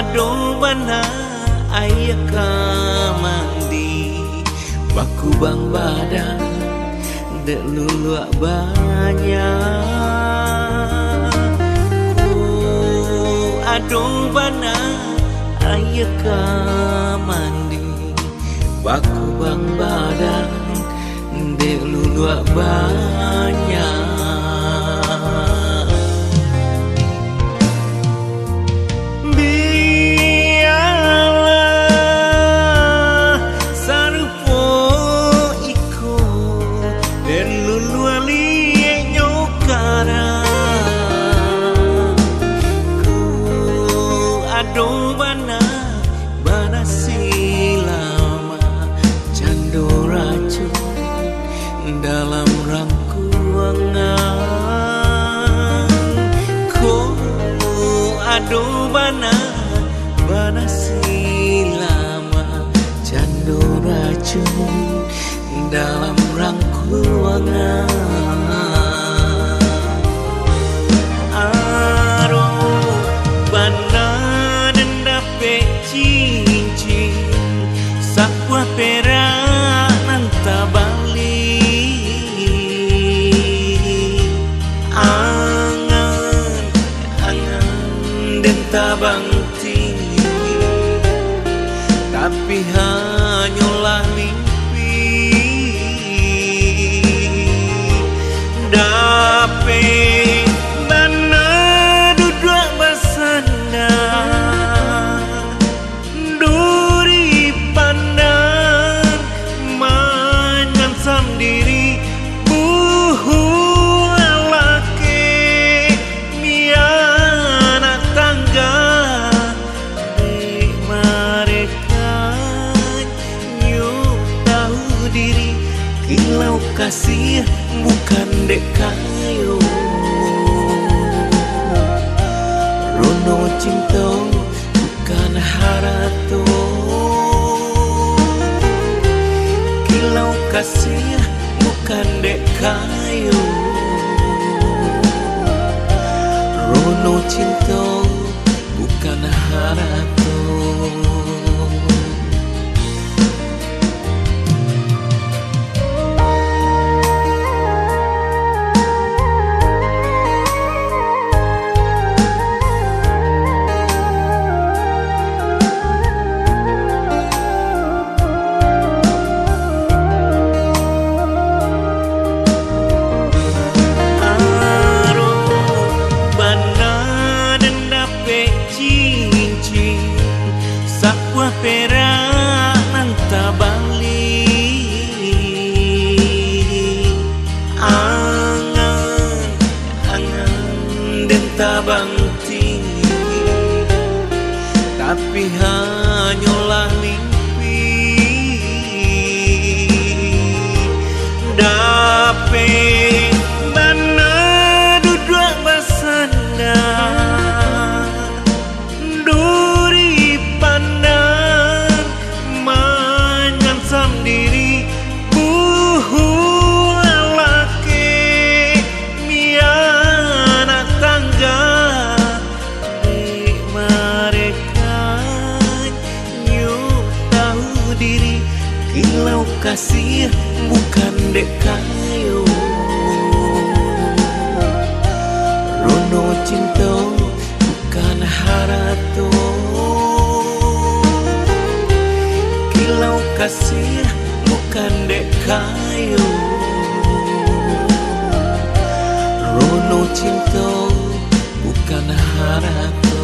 Aduh mana ayah kamandi baku bang badan dek luluak banyak. Aduh mana ayah kamandi baku bang badan dek luluak banyak. Aduh bana silama candu racun dalam rangkuangan. Aduh bana silama candu racun dalam rangkuangan. Sakwa perak nanta balik angan dan tabang tinggi, tapi hanyalah mimpi. Dape mana duduk bersandar duri pandang menyansam diri buhu alake miana tangga di mereka nyuk tahu diri kilau kasih bukan dek kayu rono cinta bukan harato kilau kasih bukan dek kayu rono cinta bukan harato. Sakwa perak nanta balik angan dan tabang tinggi, tapi hanyalah mimpi. Dape mana duduk bersandar duri pandang menyansam diri buhu alake miana tangga di mereka nyuk tahu diri kilau kasih bukan dek kayu rono cinta bukan harato kilau kasih bukan dek kayu rono cinta bukan harato.